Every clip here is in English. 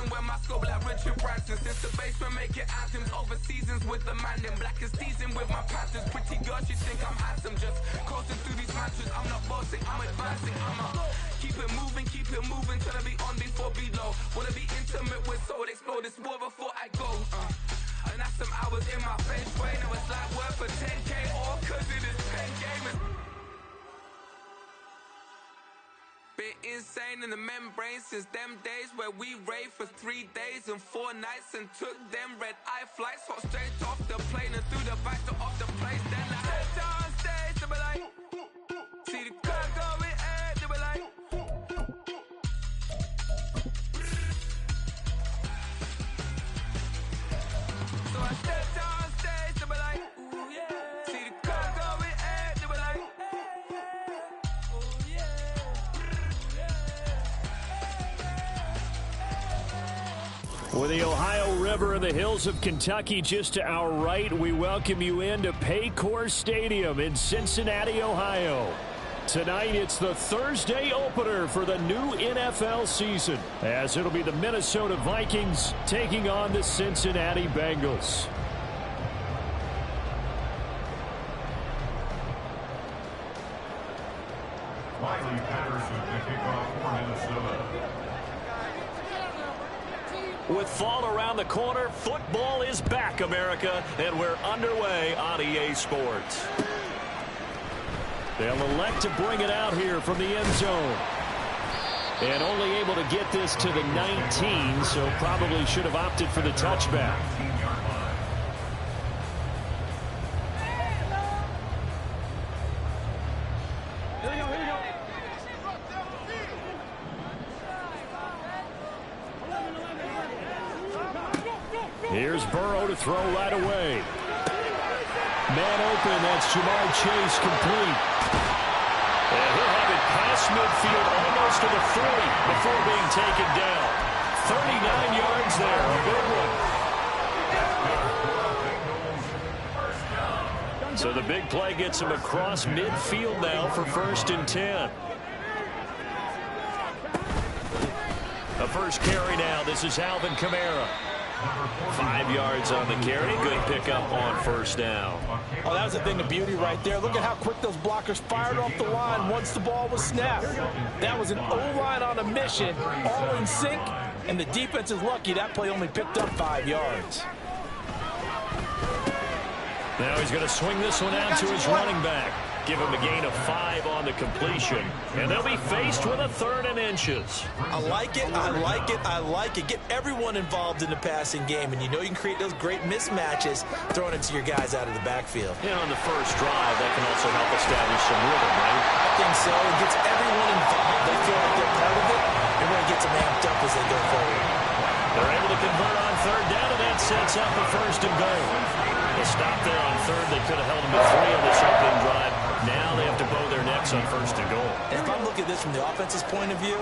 season when my scope like Richard Branson. Since the basement making anthems over seasons with the man in black is teasing with my patterns. Pretty girl, she think I'm handsome. Just coasting through these matches. I'm not bossing, I'm advancing. Keep it moving till I be on before below. Wanna be intimate with soul, explode this war before I go. And that's some hours in my face way. Now it's like work for 10K all cause it is 10 gamers. Been insane in the membrane since them days where we raved for 3 days and 4 nights and took them red-eye flights. Hot straight off the plane and through the back door of the place. Then I head down stage, they be like, see the crowd going air, they be like, so I step down stage, they be like, ooh yeah, see the crowd going air, they be like, With the Ohio River and the hills of Kentucky just to our right, we welcome you into Paycor Stadium in Cincinnati, Ohio. Tonight, it's the Thursday opener for the new NFL season, as it'll be the Minnesota Vikings taking on the Cincinnati Bengals. Wiley Patterson to kick off for Minnesota. With fall around the corner, football is back, America, and we're underway on EA Sports. They'll elect to bring it out here from the end zone. And only able to get this to the 19, so probably should have opted for the touchback. Here's Burrow to throw right away. Man open, that's Jamar Chase complete. And he'll have it past midfield almost to the 40 before being taken down. 39 yards there, a big one. So the big play gets him across midfield now for 1st and 10. A first carry now, this is Alvin Kamara. 5 yards on the carry. Good pickup on 1st down. Oh, that was a thing of beauty right there. Look at how quick those blockers fired off the line once the ball was snapped. That was an O-line on a mission, all in sync, and the defense is lucky that play only picked up 5 yards. Now he's going to swing this one out to his running back. Give him a gain of 5 on the completion. And they'll be faced with a 3rd and inches. I like it, I like it, I like it. Get everyone involved in the passing game, and you know you can create those great mismatches throwing it to your guys out of the backfield. And on the first drive, that can also help establish some rhythm, right? I think so. It gets everyone involved. They feel like they're part of it. It really gets them amped up as they go forward. They're able to convert on 3rd down, and that sets up a 1st and goal. They stopped there on 3rd. They could have held them to 3 on this opening drive. Now they have to bow their necks on 1st and goal. And if I'm looking at this from the offense's point of view,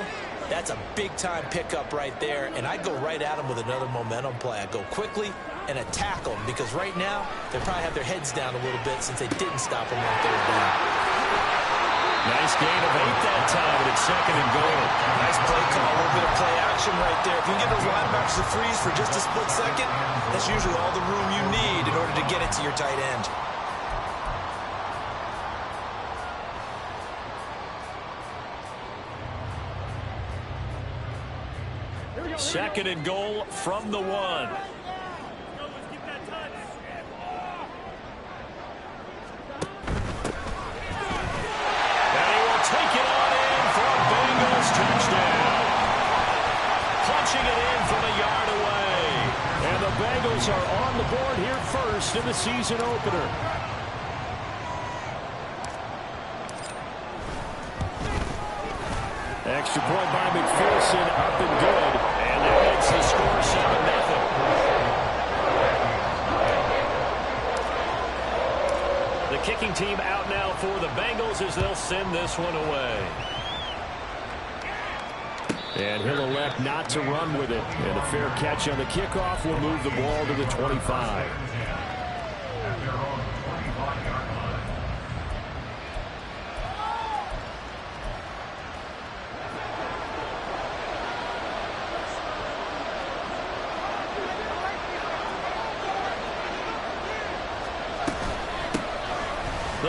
that's a big-time pickup right there, and I'd go right at them with another momentum play. I'd go quickly and attack them, because right now they probably have their heads down a little bit since they didn't stop them on 3rd down. Nice gain of 8 that time, but it's 2nd and goal. Nice play call, a little bit of play action right there. If you can get those linebackers to freeze for just a split second, that's usually all the room you need in order to get it to your tight end. 2nd and goal from the 1. And he will take it on in for a Bengals touchdown. Punching it in from a yard away. And the Bengals are on the board here first in the season opener. Extra point by McPherson, up and good. And that makes the score 7-0. The kicking team out now for the Bengals as they'll send this one away. And he'll elect not to run with it. And a fair catch on the kickoff will move the ball to the 25.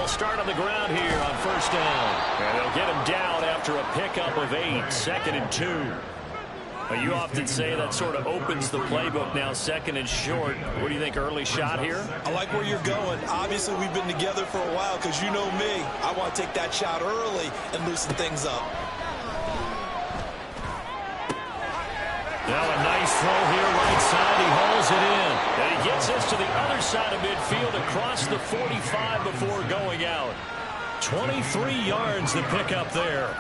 They'll start on the ground here on first down. And they'll get him down after a pickup of 8, 2nd and 2. You often say that sort of opens the playbook now, 2nd and short. What do you think, early shot here? I like where you're going. Obviously, we've been together for a while because you know me. I want to take that shot early and loosen things up. Now a nice throw here, right side. He hauls it in. And he gets us to the other side of midfield across the 45 before going out. 23 yards to pick up there.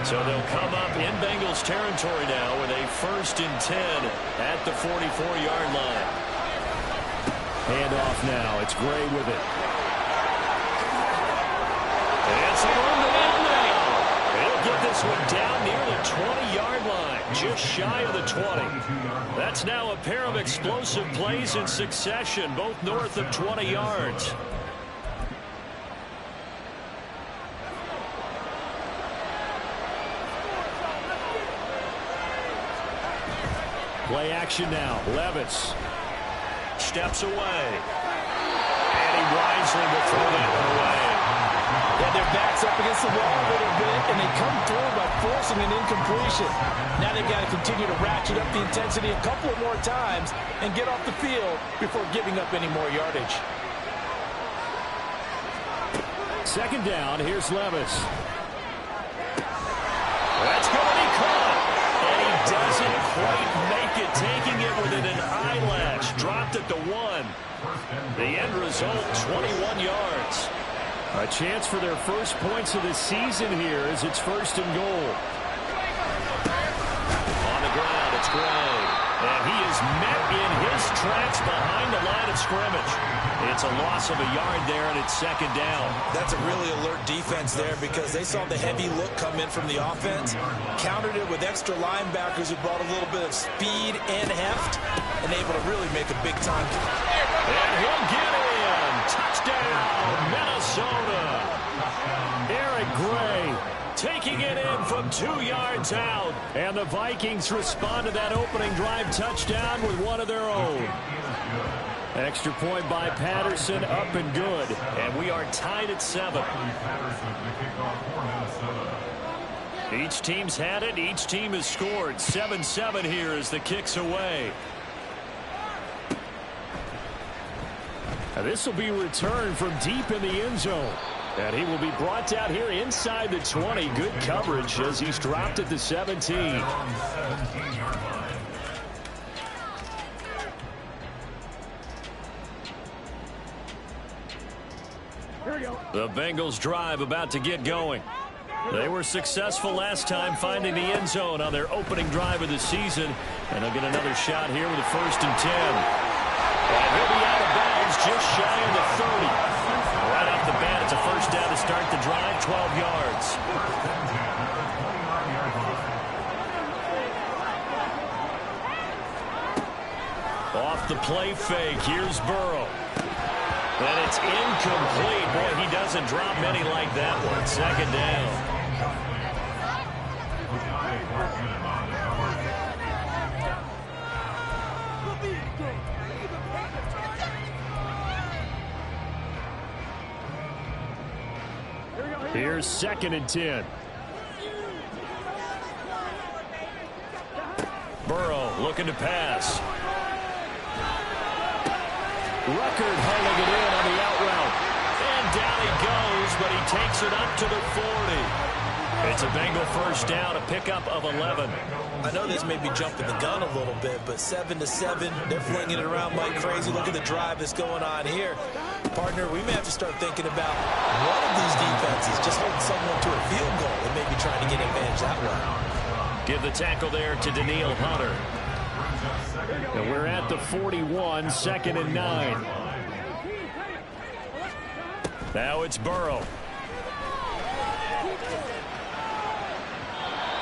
So they'll come up in Bengals territory now with a 1st and 10 at the 44-yard line. Handoff now. It's Gray with it. And some room to end now. They'll get this one down near the 20-yard line, just shy of the 20. That's now a pair of explosive plays in succession, both north of 20 yards. Play action now. Levis steps away. And he wisely will throw that one away. Yeah, their back's up against the wall a little bit, and they come through by forcing an incompletion. Now they've got to continue to ratchet up the intensity a couple of more times and get off the field before giving up any more yardage. 2nd down. Here's Levis. That's going to be caught. And he doesn't quite make it, taking it within an eyelash. Dropped at the 1. The end result, 21 yards. A chance for their first points of the season here as it's 1st and goal. On the ground, it's Gray. And he is met in his tracks behind the line of scrimmage. It's a loss of a yard there, and it's 2nd down. That's a really alert defense there because they saw the heavy look come in from the offense, countered it with extra linebackers who brought a little bit of speed and heft, and able to really make a big-time. And he'll get in. Touchdown, Minnesota. Eric Gray taking it in from 2 yards out. And the Vikings respond to that opening drive touchdown with one of their own. Extra point by Patterson, up and good. And we are tied at 7. Each team's had it. Each team has scored. 7-7 here as the kick's away. Now this will be returned from deep in the end zone. And he will be brought down here inside the 20. Good coverage as he's dropped at the 17. The Bengals drive about to get going. They were successful last time finding the end zone on their opening drive of the season. And they'll get another shot here with a 1st and 10. And he'll be out of bounds just shy of the 30. Right off the bat, it's a 1st down to start the drive, 12 yards. Off the play fake, here's Burrow. And it's incomplete. Boy, he doesn't drop many like that one. 2nd down. Here's 2nd and 10. Burrow looking to pass. Ruckert holding it in on the out route. And down he goes, but he takes it up to the 40. It's a Bengal 1st down, a pickup of 11. I know this may be jumping the gun a little bit, but 7-7, they're flinging it around like crazy. Look at the drive that's going on here. Partner, we may have to start thinking about one of these defenses just holding someone to a field goal and maybe trying to get advantage that way. Give the tackle there to Daniil Hunter. And we're at the 41, 2nd and 9. Now it's Burrow.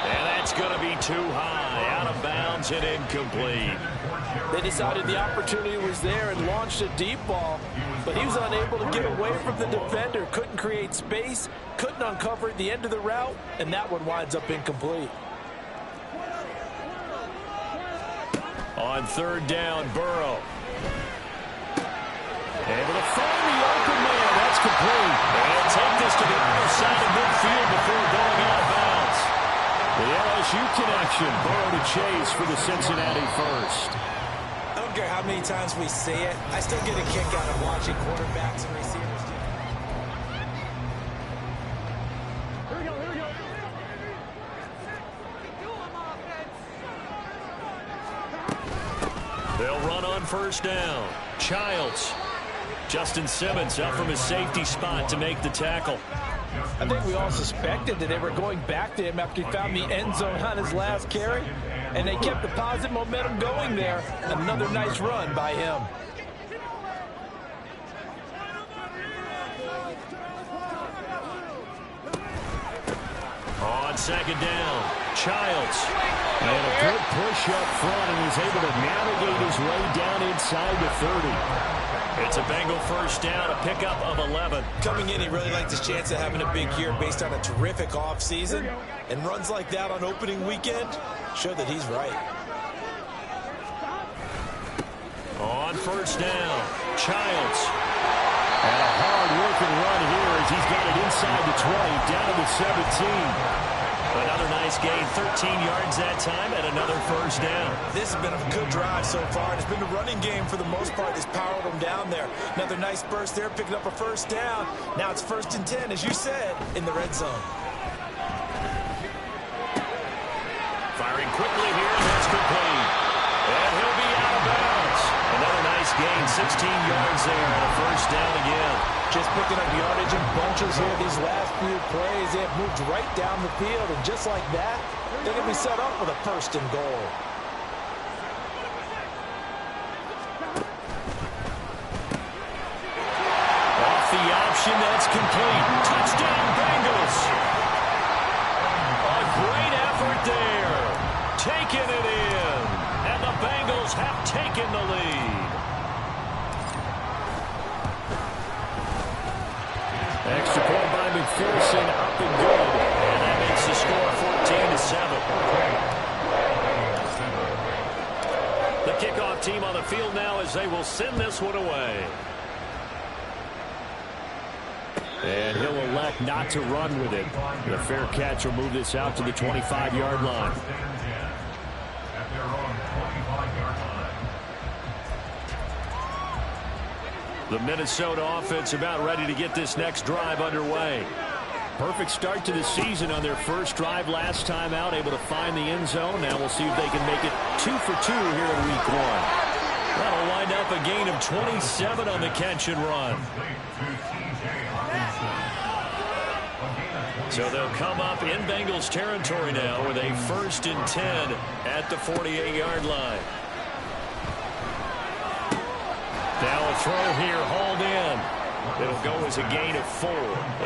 And that's going to be too high, out of bounds and incomplete. They decided the opportunity was there and launched a deep ball, but he was unable to get away from the defender, couldn't create space, couldn't uncover the end of the route, and that one winds up incomplete. On 3rd down, Burrow. Able to find the open man. That's That's complete. And take this to the other side of midfield before going out of bounds. The LSU connection. Burrow to Chase for the Cincinnati first. I don't care how many times we see it. I still get a kick out of watching quarterbacks and receivers. They'll run on first down. Childs. Justin Simmons out from his safety spot to make the tackle. I think we all suspected that they were going back to him after he found the end zone on his last carry, and they kept the positive momentum going there. Another nice run by him. On second down, Childs. And a good push up front, and he's able to navigate his way down inside the 30. It's a Bengal first down, a pickup of 11. Coming in, he really liked his chance of having a big year based on a terrific offseason. And runs like that on opening weekend show that he's right. On first down, Childs. And a hard-working run here as he's got it inside the 20, down to the 17. Another nice gain, 13 yards that time, and another first down. This has been a good drive so far, and it's been a running game for the most part that's powered them down there. Another nice burst there, picking up a first down. Now it's 1st and 10, as you said, in the red zone. Firing quickly here, and that's complete. And he'll be out of bounds. Another nice gain, 16 yards there, and a first down again. Just picking up yardage in bunches here these last few plays. They have moved right down the field, and just like that, they're going to be set up with a 1st and goal. Off the option, that's complete. Touchdown, Bengals. A great effort there. Taking it in. And the Bengals have taken the lead. Extra point by McPherson, up and good. And that makes the score 14-7. The kickoff team on the field now as they will send this one away. And he'll elect not to run with it. The fair catch will move this out to the 25-yard line. The Minnesota offense about ready to get this next drive underway. Perfect start to the season on their first drive last time out, able to find the end zone. Now we'll see if they can make it 2 for 2 here in week 1. That'll wind up a gain of 27 on the catch and run. So they'll come up in Bengals territory now with a 1st and 10 at the 48-yard line. Now a throw here, hauled in. It'll go as a gain of 4,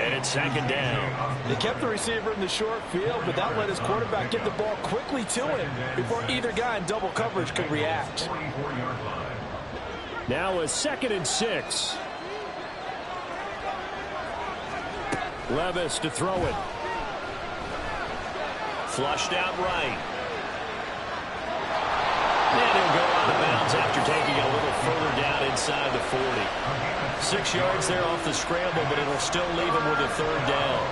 and it's 2nd down. They kept the receiver in the short field, but that let his quarterback get the ball quickly to him before either guy in double coverage could react. Now a 2nd and 6. Levis to throw it. Flushed out right. And he'll go out of bounds after taking it a little further down inside the 40. 6 yards there off the scramble, but it'll still leave him with a 3rd down.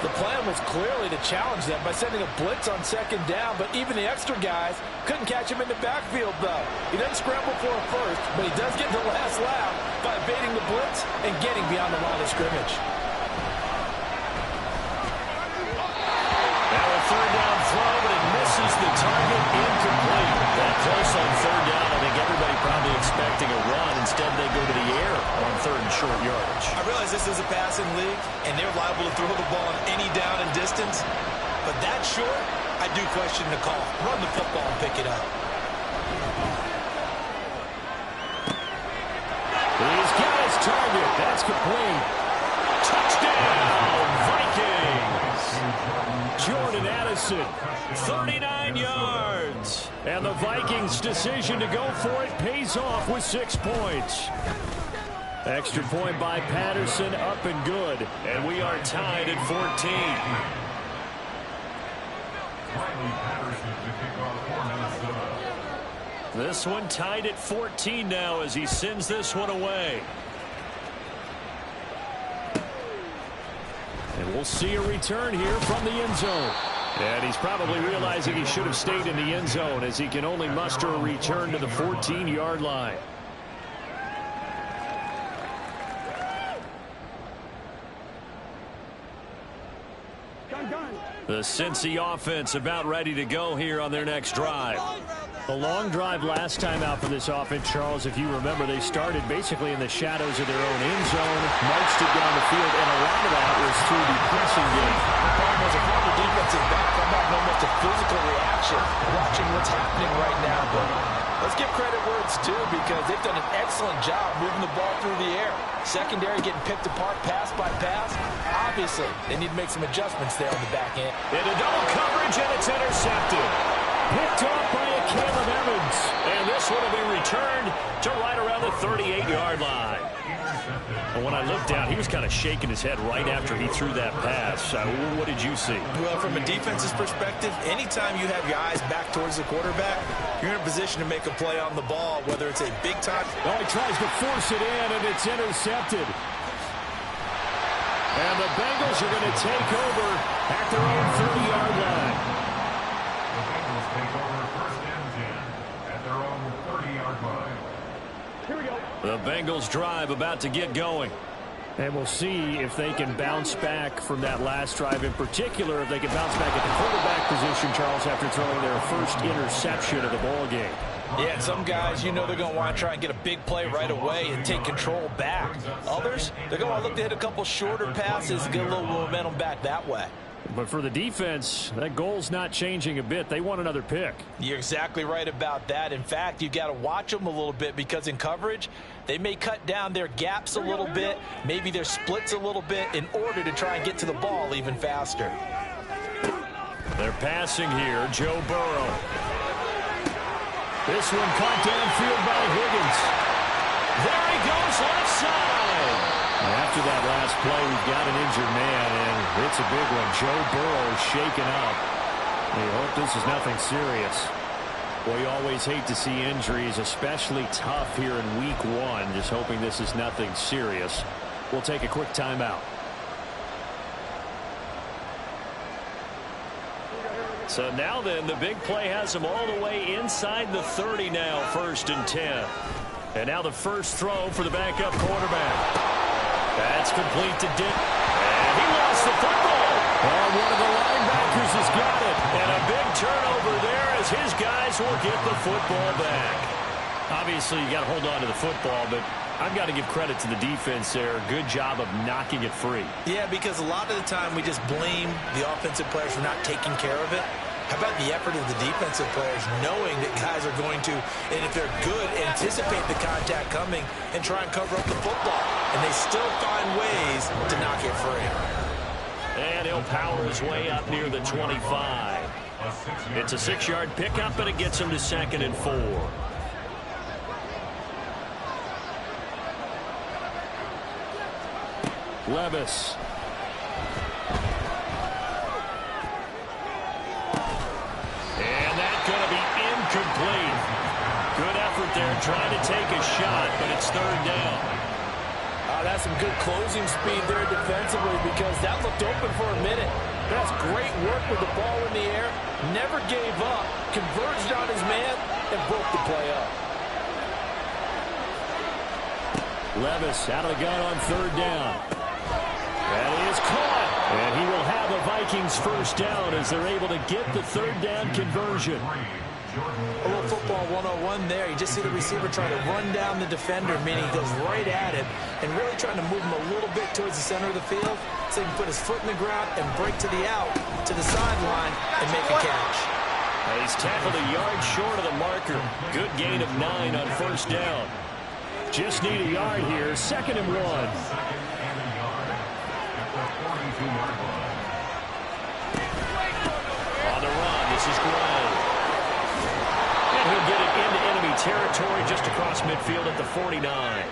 The plan was clearly to challenge them by sending a blitz on 2nd down, but even the extra guys couldn't catch him in the backfield, though. He doesn't scramble for a first, but he does get the last lap by evading the blitz and getting beyond the line of scrimmage. Now a 3rd down throw, but it misses the target, incomplete. That close on 3rd down. I think everybody probably expecting a run. Instead, they go to the air on 3rd and short yardage. I realize this is a passing league, and they're liable to throw the ball on any down and distance. But that short, I do question the call. Run the football and pick it up. He's got his target. That's complete. Touchdown, Vikings. Jordan Addison, 39 yards. And the Vikings' decision to go for it pays off with 6 points. Extra point by Patterson, up and good. And we are tied at 14. This one tied at 14 now as he sends this one away. We'll see a return here from the end zone. And he's probably realizing he should have stayed in the end zone as he can only muster a return to the 14-yard line. The Cincy offense about ready to go here on their next drive. The long drive last time out for this offense, Charles, if you remember, they started basically in the shadows of their own end zone, marched it down the field, and a lot of that was through the pressing game. The problem was a former defensive back come out in almost a physical reaction, watching what's happening right now. But let's give credit where it's due because they've done an excellent job moving the ball through the air. Secondary getting picked apart pass by pass. Obviously, they need to make some adjustments there on the back end. Into double coverage, and it's intercepted. Picked off by a Caleb Evans. And this one will be returned to right around the 38-yard line. And when I looked down, he was kind of shaking his head right after he threw that pass. What did you see? Well, from a defense's perspective, anytime you have your eyes back towards the quarterback, you're in a position to make a play on the ball, whether it's a big time. Oh, he tries to force it in, and it's intercepted. And the Bengals are going to take over at their own 30-yard line. The Bengals take over first and 10 at their own 30-yard line. Here we go. The Bengals drive about to get going. And we'll see if they can bounce back from that last drive. In particular, if they can bounce back at the quarterback position, Charles, after throwing their first interception of the ball game. Yeah, and some guys, you know they're going to want to try and get a big play right away and take control back. Others, they're going to look to hit a couple shorter passes and get a little momentum back that way. But for the defense, that goal's not changing a bit. They want another pick. You're exactly right about that. In fact, you got to watch them a little bit because in coverage, they may cut down their gaps a little bit, maybe their splits a little bit in order to try and get to the ball even faster. They're passing here, Joe Burrow. This one caught downfield by Higgins. There he goes, left side. After that last play, we've got an injured man, and it's a big one. Joe Burrow shaken up. We hope this is nothing serious. Well, you always hate to see injuries, especially tough here in week one. Just hoping this is nothing serious. We'll take a quick timeout. So now then, the big play has them all the way inside the 30 now, 1st and 10. And now the first throw for the backup quarterback. That's complete to Dick. And he lost the football. And one of the linebackers has got it. And a big turnover there as his guys will get the football back. Obviously, you got to hold on to the football, but I've got to give credit to the defense there. Good job of knocking it free. Yeah, because a lot of the time we just blame the offensive players for not taking care of it. How about the effort of the defensive players knowing that guys are going to, and if they're good, anticipate the contact coming and try and cover up the football. And they still find ways to knock it free. And he'll power his way up near the 25. It's a 6-yard pickup, and it gets him to 2nd and 4. Levis. And that's going to be incomplete. Good effort there trying to take a shot, but it's 3rd down. That's some good closing speed there defensively because that looked open for a minute. That's great work with the ball in the air. Never gave up. Converged on his man and broke the play up. Levis out of the gun on 3rd down. That is caught. And he will have a Vikings first down as they're able to get the 3rd down conversion. A little football 101 there. You just see the receiver trying to run down the defender, meaning he goes right at him and really trying to move him a little bit towards the center of the field so he can put his foot in the ground and break to the out, to the sideline, and make a catch. He's tackled a yard short of the marker. Good gain of 9 on 1st down. Just need a yard here. 2nd and 1. On the run, this is Gray. And he'll get it into enemy territory just across midfield at the 49.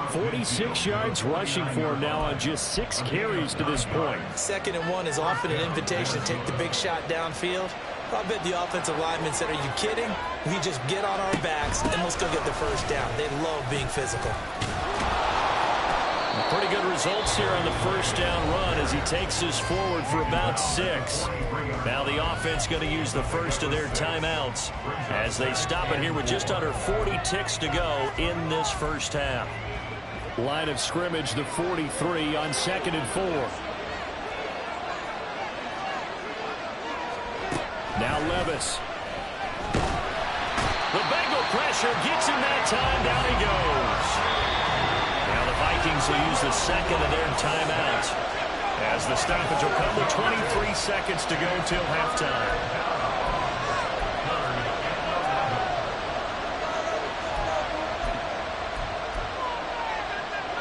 46 yards rushing for him now on just 6 carries to this point. 2nd and 1 is often an invitation to take the big shot downfield. I bet the offensive lineman said, are you kidding? We just get on our backs and let's go get the first down. They love being physical. Pretty good results here on the first down run as he takes us forward for about 6. Now the offense going to use the first of their timeouts as they stop it here with just under 40 ticks to go in this first half. Line of scrimmage, the 43 on 2nd and 4. Now Levis. The Bengal pressure gets him that time. Down he goes. Now the Vikings will use the second of their timeouts as the stoppage will come with 23 seconds to go till halftime.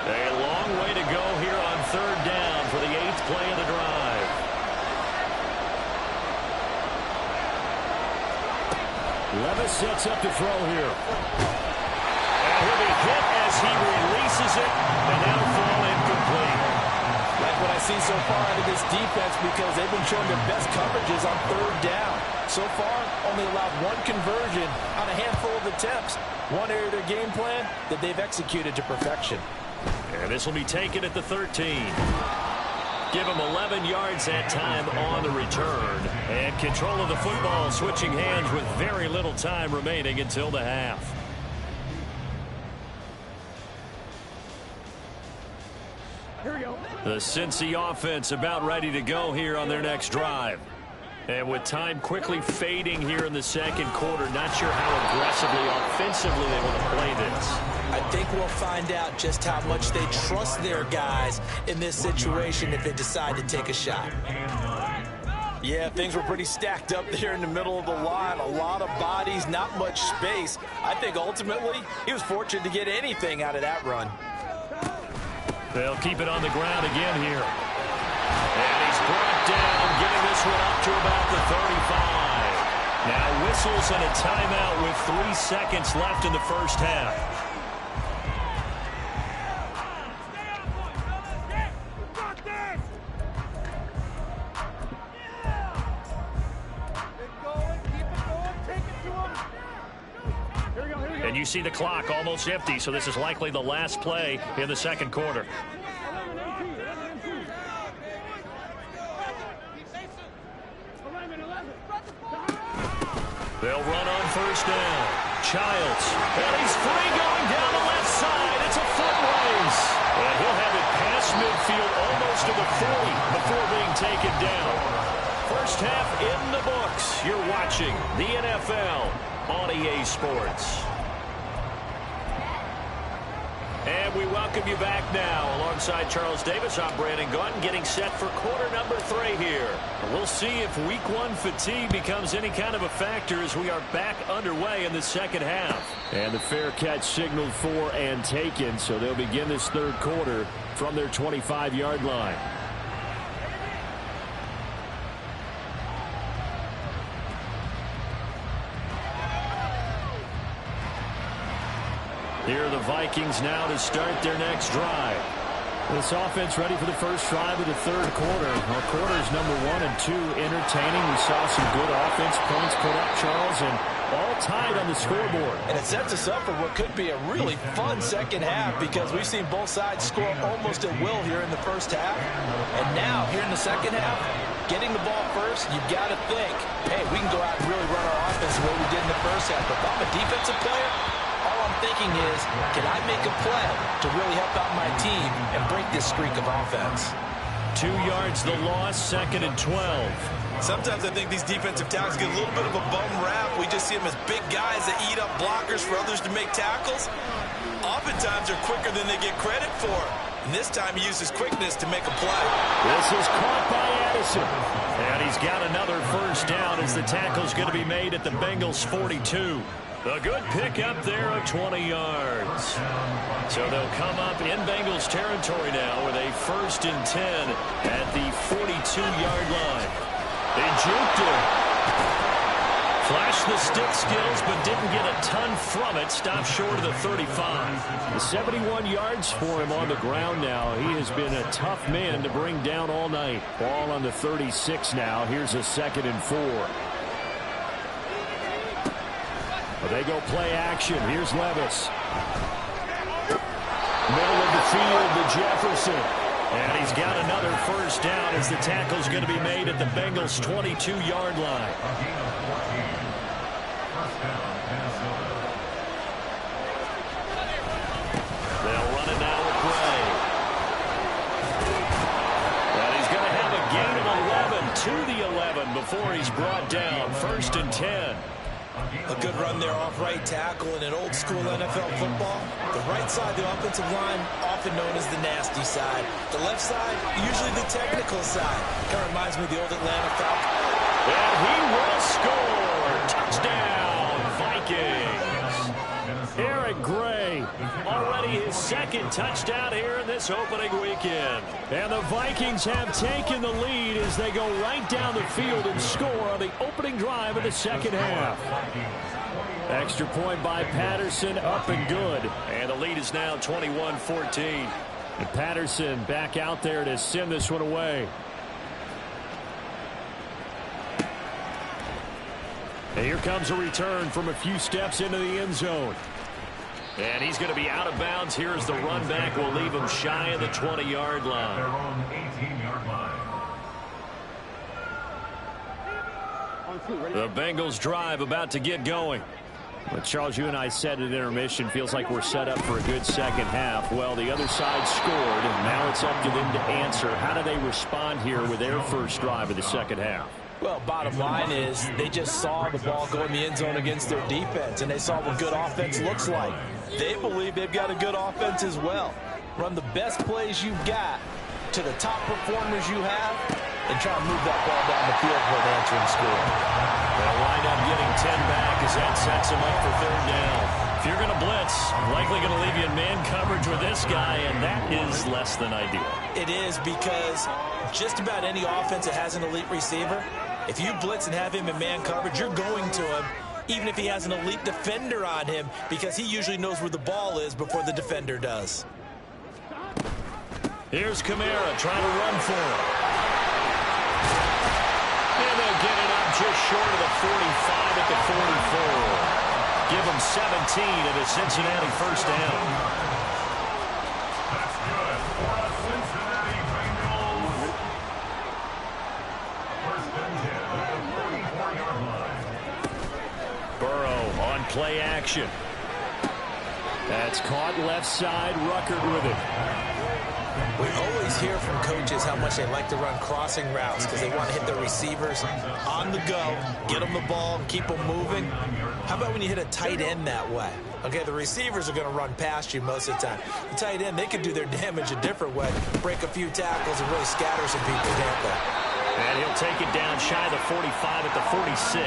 A long way to go here on 3rd down for the 8th play of the drive. Levis sets up to throw here. And he'll be hit as he releases it, and that'll fall incomplete. Like what I see so far out of this defense, because they've been showing their best coverages on 3rd down. So far, only allowed 1 conversion on a handful of attempts. One area of their game plan that they've executed to perfection. And this will be taken at the 13. Give him 11 yards that time on the return. And control of the football switching hands with very little time remaining until the half. Here we go. The Cincy offense about ready to go here on their next drive. And with time quickly fading here in the 2nd quarter, not sure how aggressively, offensively they want to play this. I think we'll find out just how much they trust their guys in this situation if they decide to take a shot. Yeah, things were pretty stacked up there in the middle of the line. A lot of bodies, not much space. I think ultimately he was fortunate to get anything out of that run. They'll keep it on the ground again here. And he's brought down, getting this one up to about the 35. Now whistles and a timeout with 3 seconds left in the first half. And you see the clock almost empty, so this is likely the last play in the 2nd quarter. They'll run on 1st down. Childs. And he's free going down the left side. It's a foot race. And he'll have it past midfield almost to the 40 before being taken down. First half in the books. You're watching the NFL on EA Sports. And we welcome you back now. Alongside Charles Davis, I'm Brandon Gaunton, getting set for quarter number 3 here. We'll see if week 1 fatigue becomes any kind of a factor as we are back underway in the 2nd half. And the fair catch signaled for and taken, so they'll begin this 3rd quarter from their 25-yard line. Here are the Vikings now to start their next drive. This offense ready for the first drive of the 3rd quarter. Well, quarters number 1 and 2 entertaining. We saw some good offense points put up, Charles, and all tied on the scoreboard. And it sets us up for what could be a really fun 2nd half because we've seen both sides score almost at will here in the first half. And now, here in the 2nd half, getting the ball first, you've got to think, hey, we can go out and really run our offense the way we did in the first half. But if I'm a defensive player, all I'm thinking is, can I make a play to really help out my team and break this streak of offense? 2 yards the loss, 2nd and 12. Sometimes I think these defensive tackles get a little bit of a bum rap. We just see them as big guys that eat up blockers for others to make tackles. Oftentimes they're quicker than they get credit for. And this time he uses quickness to make a play. This is caught by Addison. And he's got another first down as the tackle's going to be made at the Bengals 42. A good pickup there of 20 yards. So they'll come up in Bengals territory now with a 1st and 10 at the 42-yard line. They juked him. Flashed the stick skills, but didn't get a ton from it. Stopped short of the 35. The 71 yards for him on the ground now. He has been a tough man to bring down all night. Ball on the 36 now. Here's a 2nd and 4. They go play action. Here's Levis. Middle of the field to Jefferson. And he's got another first down as the tackle's going to be made at the Bengals' 22-yard line. They'll run it now with Gray. And he's going to have a gain of 11 to the 11 before he's brought down. 1st and 10. A good run there off right tackle in an old-school NFL football. The right side, the offensive line, often known as the nasty side. The left side, usually the technical side. Kind of reminds me of the old Atlanta Falcons. And he will score. Touchdown, Vikings. Eric Gray, already his 2nd touchdown here in this opening weekend. And the Vikings have taken the lead as they go right down the field and score on the opening drive of the 2nd half. Extra point by Patterson, up and good. And the lead is now 21-14. And Patterson back out there to send this one away. And here comes a return from a few steps into the end zone. And he's going to be out of bounds here as the run back will leave him shy of the 20-yard line. Their own 18-yard line. The Bengals drive about to get going. But Charles, you and I said at intermission, feels like we're set up for a good 2nd half. Well, the other side scored, and now it's up to them to answer. How do they respond here with their first drive of the 2nd half? Well, bottom line is they just saw the ball go in the end zone against their defense, and they saw what good offense looks like. They believe they've got a good offense as well. Run the best plays you've got to the top performers you have, and try to move that ball down the field for an answering score. They'll wind up getting 10 back as that sets them up for 3rd down. If you're going to blitz, likely going to leave you in man coverage with this guy, and that is less than ideal. It is, because just about any offense that has an elite receiver, if you blitz and have him in man coverage, you're going to him, even if he has an elite defender on him, because he usually knows where the ball is before the defender does. Here's Kamara trying to run for him. And they'll get it up just short of the 45 at the 44. Give them 17 at a Cincinnati first down. That's good for a Cincinnati Bengals. 1st and 10 at the 44-yard line. Burrow on play action. That's caught left side. Ruckert with it. We always hear from coaches how much they like to run crossing routes because they want to hit their receivers on the go, get them the ball, keep them moving. How about when you hit a tight end that way? Okay, the receivers are going to run past you most of the time. The tight end, they can do their damage a different way, break a few tackles and really scatter some people, can't they? And he'll take it down shy of the 45 at the 46.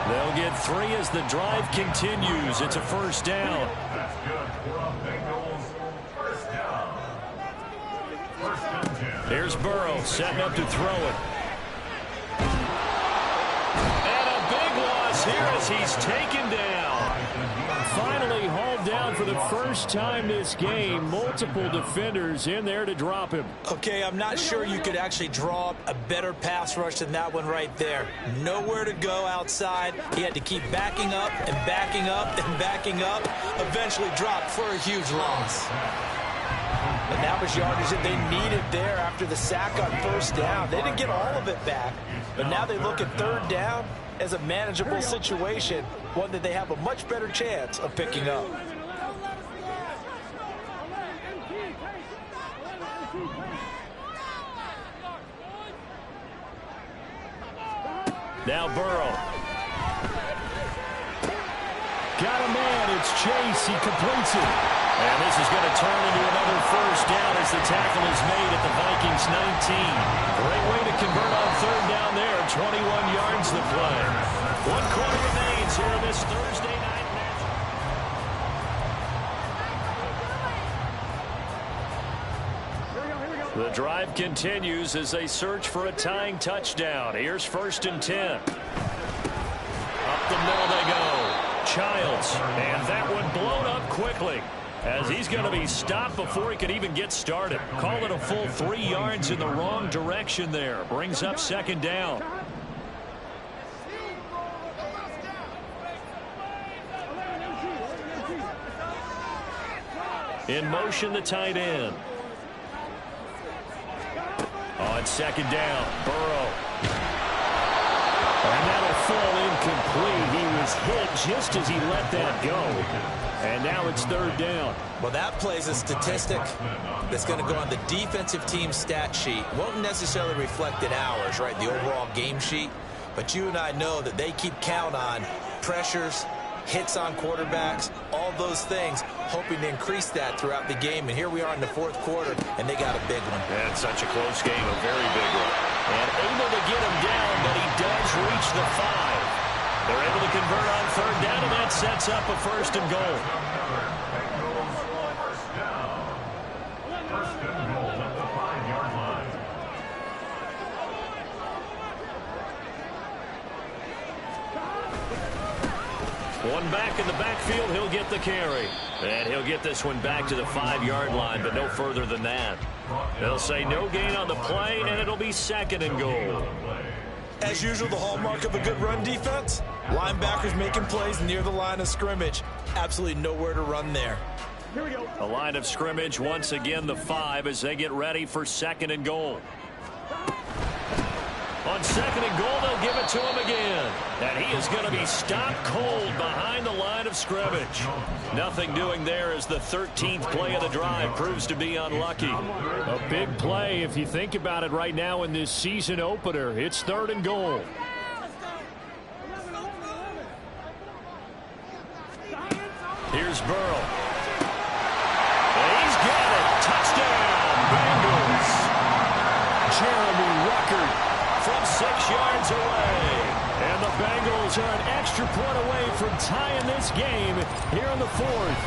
They'll get 3 as the drive continues. It's a first down. That's good for a Bengals first down. 1st and 10. Here's Burrow setting up to throw it. And a big loss here as he's taken down. Finally hauled down for the first time this game. Multiple defenders in there to drop him. Okay, I'm not sure you could actually draw up a better pass rush than that one right there. Nowhere to go outside. He had to keep backing up and backing up and backing up. Eventually dropped for a huge loss. And that was yardage that they needed there after the sack on first down. They didn't get all of it back, but now they look at 3rd down as a manageable situation, one that they have a much better chance of picking up. Now Burrow. Got a man. It's Chase. He completes it. And this is going to turn into another first down as the tackle is made at the Vikings 19. Great way to convert on 3rd down there. 21 yards to play. 1 quarter remains here in this Thursday night match. The drive continues as they search for a tying touchdown. Here's 1st and 10. Up the middle they go. Childs, and that one blown up quickly as he's going to be stopped before he could even get started. Call it a full 3 yards in the wrong direction there. Brings up 2nd down. In motion, the tight end. On second down, Burrow. And that'll fall incomplete. He was hit just as he let that go. And now it's third down. Well, that plays a statistic that's going to go on the defensive team stat sheet. Won't necessarily reflect in ours, right, the overall game sheet. But you and I know that they keep count on pressures, hits on quarterbacks, all those things, hoping to increase that throughout the game. And here we are in the fourth quarter, and they got a big one. And such a close game, a very big one. And able to get him down, but he does reach the 5. They're able to convert on third down, and that sets up a first and goal. First and goal at the 5-yard line. One back in the backfield, he'll get the carry. And he'll get this one back to the 5-yard line, but no further than that. They'll say no gain on the play, and it'll be second and goal. As usual, the hallmark of a good run defense, linebackers making plays near the line of scrimmage. Absolutely nowhere to run there. Here we go. A line of scrimmage, once again the 5 as they get ready for second and goal. On second and goal, they'll give it to him again. And he is going to be stopped cold behind the line of scrimmage. Nothing doing there as the 13th play of the drive proves to be unlucky. A big play if you think about it right now in this season opener. It's third and goal. Here's Burrow. And he's got it. Touchdown, Bengals. Jeremy Ruckert from 6 yards away. And the Bengals are an extra point away from tying this game here in the fourth.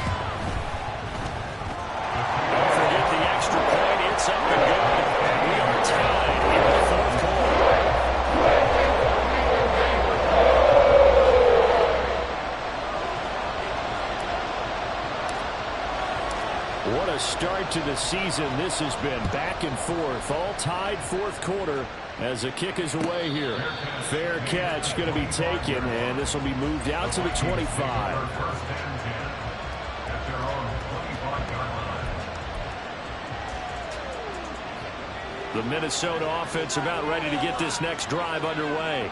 Don't forget the extra point. It's up and good. And we are tied here in the fourth quarter. What a start to the season this has been. Back and forth, all tied fourth quarter as the kick is away here. Fair catch going to be taken, and this will be moved out to the 25. First and 10 at their own 25-yard line. The Minnesota offense about ready to get this next drive underway.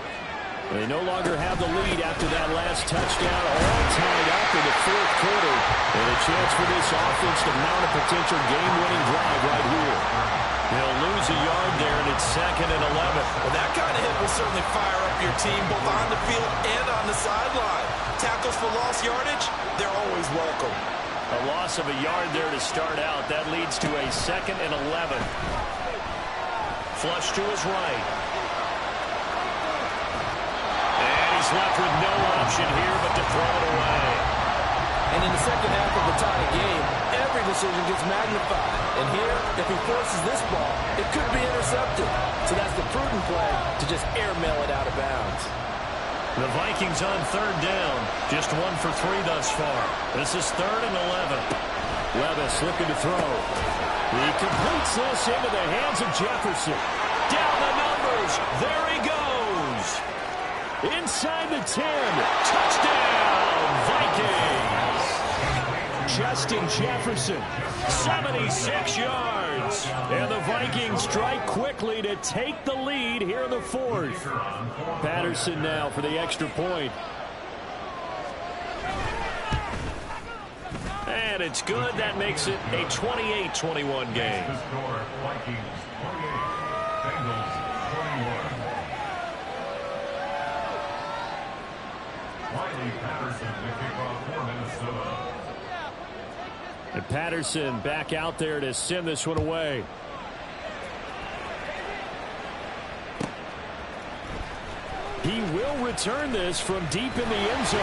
They no longer have the lead after that last touchdown, all tied up in the fourth quarter. And a chance for this offense to mount a potential game-winning drive right here. They'll lose a yard there, and it's second and 11. Well, that kind of hit will certainly fire up your team both on the field and on the sideline. Tackles for lost yardage, they're always welcome. A loss of a yard there to start out. That leads to a second and 11. Flush to his right. And he's left with no option here but to throw it away. And in the second half of the tie game, every decision gets magnified. And here, if he forces this ball, it could be intercepted. So that's the prudent play to just airmail it out of bounds. The Vikings on third down. Just 1 for 3 thus far. This is third and 11. Levis looking to throw. He completes this into the hands of Jefferson. Down the numbers. There he goes. Inside the 10. Touchdown, Vikings. Justin Jefferson, 76 yards. And the Vikings strike quickly to take the lead here in the fourth. Patterson now for the extra point. And it's good. That makes it a 28-21 game. The score, Vikings 28, Bengals 21. Wiley Patterson, the kickoff for Minnesota. And Patterson back out there to send this one away. He will return this from deep in the end zone.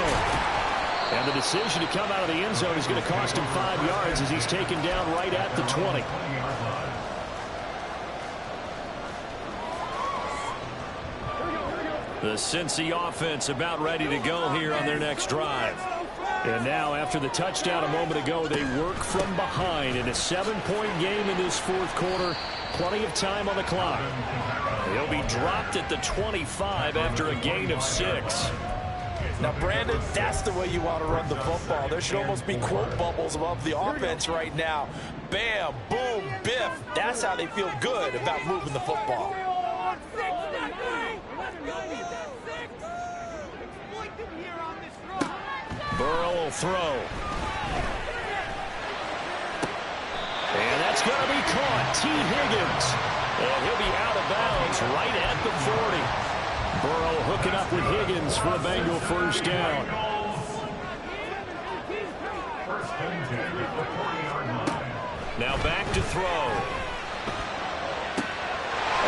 And the decision to come out of the end zone is going to cost him 5 yards as he's taken down right at the 20. The Cincy offense about ready to go here on their next drive. And now, after the touchdown a moment ago, they work from behind in a 7-point game in this fourth quarter. Plenty of time on the clock. They'll be dropped at the 25 after a gain of 6. Now, Brandon, that's the way you want to run the football. There should almost be quote bubbles above the offense right now. Bam, boom, biff. That's how they feel good about moving the football. Burrow will throw. And that's going to be caught. T. Higgins. And he'll be out of bounds right at the 40. Burrow hooking up with Higgins for a Bengal first down. Now back to throw.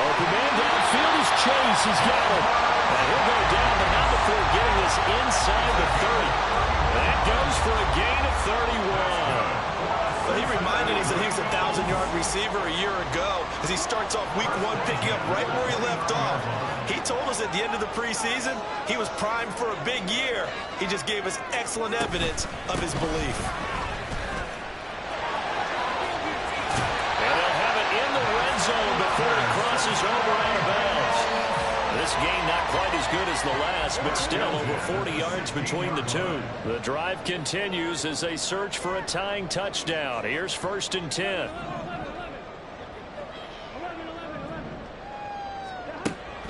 Open man downfield is Chase. He's got it. And he'll go down, but not before getting this inside the 30. That goes for a gain of 31. But he reminded us that he was a 1,000-yard receiver a year ago as he starts off week 1 picking up right where he left off. He told us at the end of the preseason he was primed for a big year. He just gave us excellent evidence of his belief. And they'll have it in the red zone before it crosses over out of bounds. This game not quite as good as the last, but still over 40 yards between the two. The drive continues as they search for a tying touchdown. Here's 1st and 10.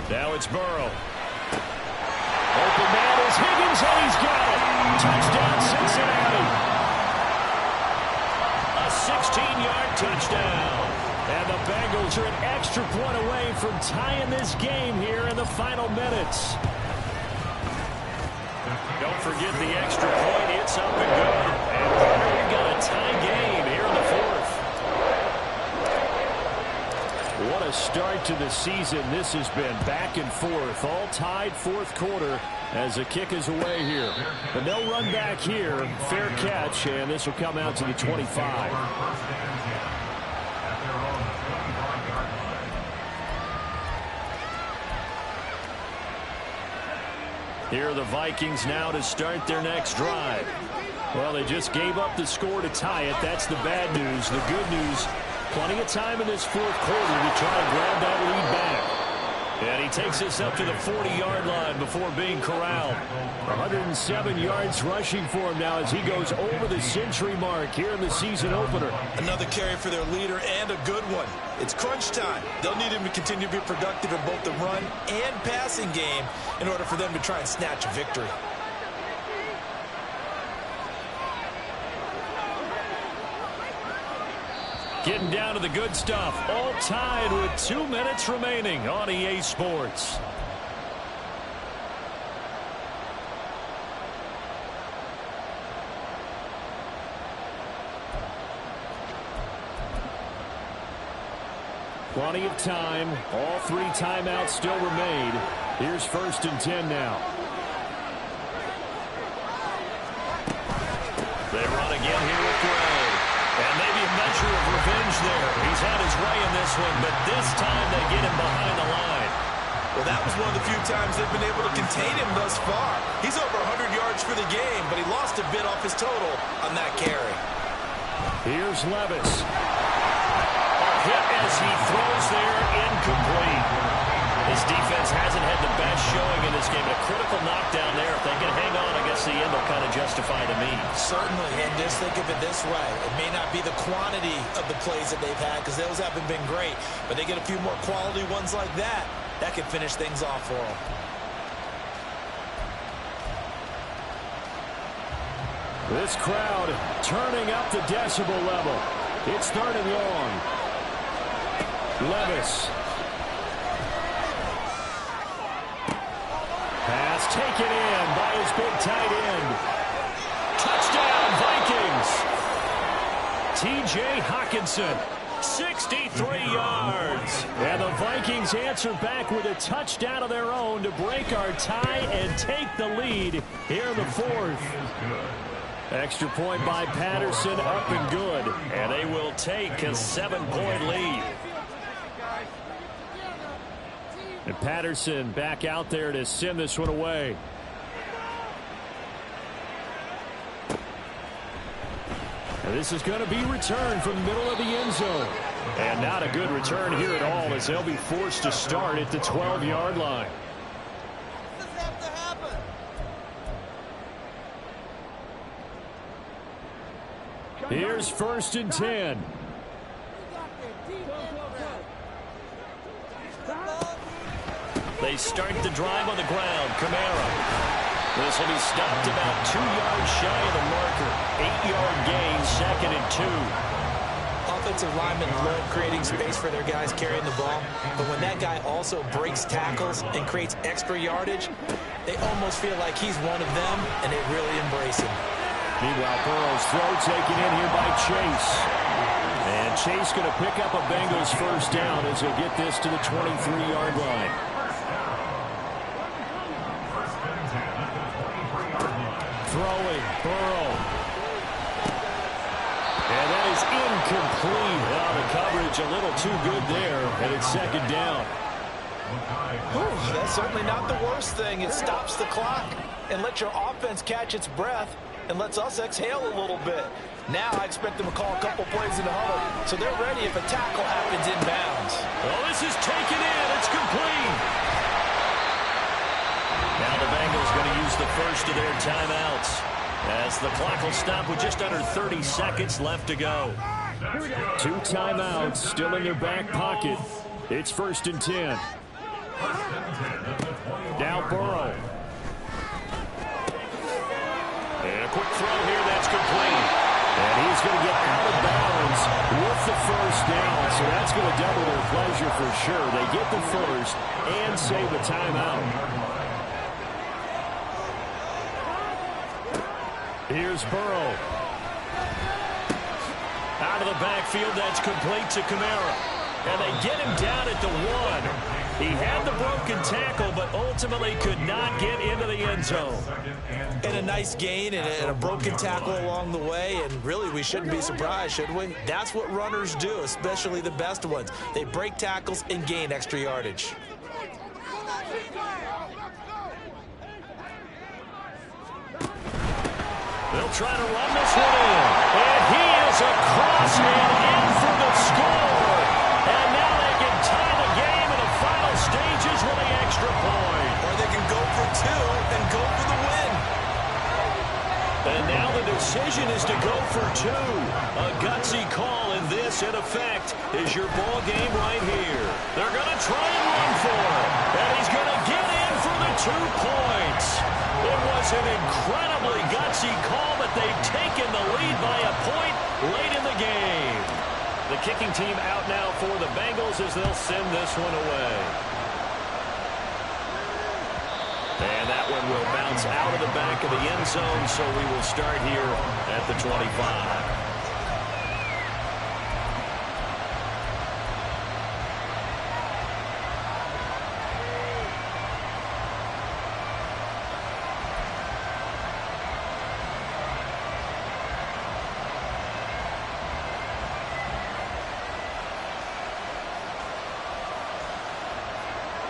Now it's Burrow. Open man is Higgins, and he's got it. Touchdown, Cincinnati. A 16-yard touchdown. And the Bengals are an extra point away from tying this game here in the final minutes. Don't forget the extra point. It's up and good. And we've got a tie game here in the 4th. What a start to the season this has been. Back and forth. All tied 4th quarter as the kick is away here. But they'll run back here. Fair catch. And this will come out to the 25. Here are the Vikings now to start their next drive. Well, they just gave up the score to tie it. That's the bad news. The good news, plenty of time in this 4th quarter to try and grab that lead back. And he takes this up to the 40-yard line before being corralled. 107 yards rushing for him now as he goes over the century mark here in the season opener. Another carry for their leader and a good one. It's crunch time. They'll need him to continue to be productive in both the run and passing game in order for them to try and snatch a victory. Getting down to the good stuff. All tied with 2 minutes remaining on EA Sports. Plenty of time. All 3 timeouts still remain. Here's 1st and 10 now. They run again here with Gray. And maybe a measure of revenge there. He's had his way in this one, but this time they get him behind the line. Well, that was one of the few times they've been able to contain him thus far. He's over 100 yards for the game, but he lost a bit off his total on that carry. Here's Levis. A hit as he throws there, incomplete. This defense hasn't had the best showing in this game. A critical knockdown there. If they can hang on, I guess the end will kind of justify the means. Certainly, and just think of it this way. It may not be the quantity of the plays that they've had because those haven't been great, but they get a few more quality ones like that. That can finish things off for them. This crowd turning up the decibel level. It's 3rd and long. Levis. Pass taken in by his big tight end. Touchdown, Vikings. T.J. Hawkinson, 63 yards. And the Vikings answer back with a touchdown of their own to break our tie and take the lead here in the 4th. Extra point by Patterson, up and good. And they will take a 7-point lead. And Patterson back out there to send this one away. And this is going to be returned from the middle of the end zone. And not a good return here at all as they'll be forced to start at the 12-yard line. Here's 1st and 10. They start the drive on the ground. Kamara. This will be stopped about 2 yards shy of the marker. 8-yard gain, 2nd and 2. Offensive linemen love creating space for their guys carrying the ball, but when that guy also breaks tackles and creates extra yardage, they almost feel like he's one of them, and they really embrace him. Meanwhile, Burrow's throw taken in here by Chase. And Chase going to pick up a Bengals 1st down as they get this to the 23-yard line. Throwing, Burrow. And that is incomplete. Well, the coverage a little too good there, and it's 2nd down. That's certainly not the worst thing. It stops the clock and lets your offense catch its breath and lets us exhale a little bit. Now I expect them to call a couple plays in the huddle, so they're ready if a tackle happens inbounds. Well, this is taken in. It's complete. Now the Bengals going to use the first of their timeouts as the clock will stop with just under 30 seconds left to go. 2 timeouts still in their back pocket. It's 1st and 10. Now Burrow. And a quick throw here that's complete. And he's going to get out of bounds with the 1st down, so that's going to double their pleasure for sure. They get the 1st and save a timeout. Here's Burrow. Out of the backfield, that's complete to Kamara. And they get him down at the 1. He had the broken tackle, but ultimately could not get into the end zone. And a nice gain and a broken tackle along the way, and really we shouldn't be surprised, should we? That's what runners do, especially the best ones. They break tackles and gain extra yardage. They'll try to run this one in. And he is across and in for the score. And now they can tie the game in the final stages with the extra point. Or they can go for 2 and go for the win. And now the decision is to go for 2. A gutsy call, and this, in effect, is your ball game right here. They're going to try and run for it. And he's going to get in for the 2 points. It was an incredibly gutsy call, but they've taken the lead by a point late in the game. The kicking team out now for the Bengals as they'll send this one away. And that one will bounce out of the back of the end zone, so we will start here at the 25.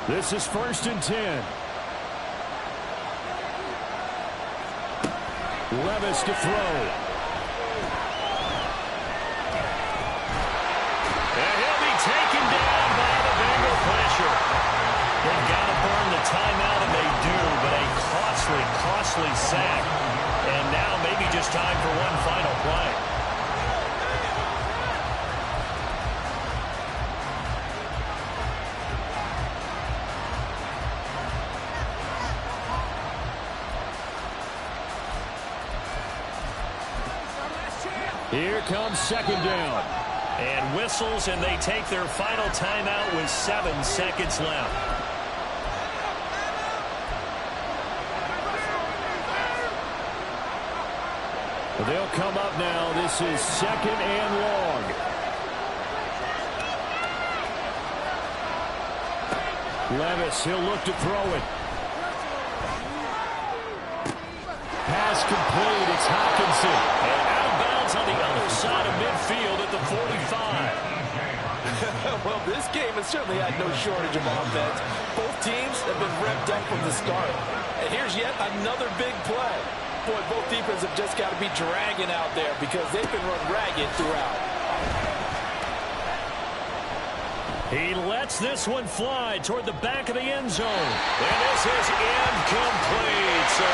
This is 1st and 10. Levis to throw. And he'll be taken down by the Bengal pressure. They've got to burn the timeout, and they do, but a costly sack. And now maybe just time for one final play. Here comes 2nd down. And whistles, and they take their final timeout with 7 seconds left. They'll come up now. This is 2nd and long. Levis, he'll look to throw it. Pass complete. It's Hawkinson. And out of bounds on the other side of midfield at the 45. Well, this game has certainly had no shortage of offense. Both teams have been revved up from the start. And here's yet another big play. Boy, both defenses have just got to be dragging out there because they've been run ragged throughout. He lets this one fly toward the back of the end zone. And this is incomplete. So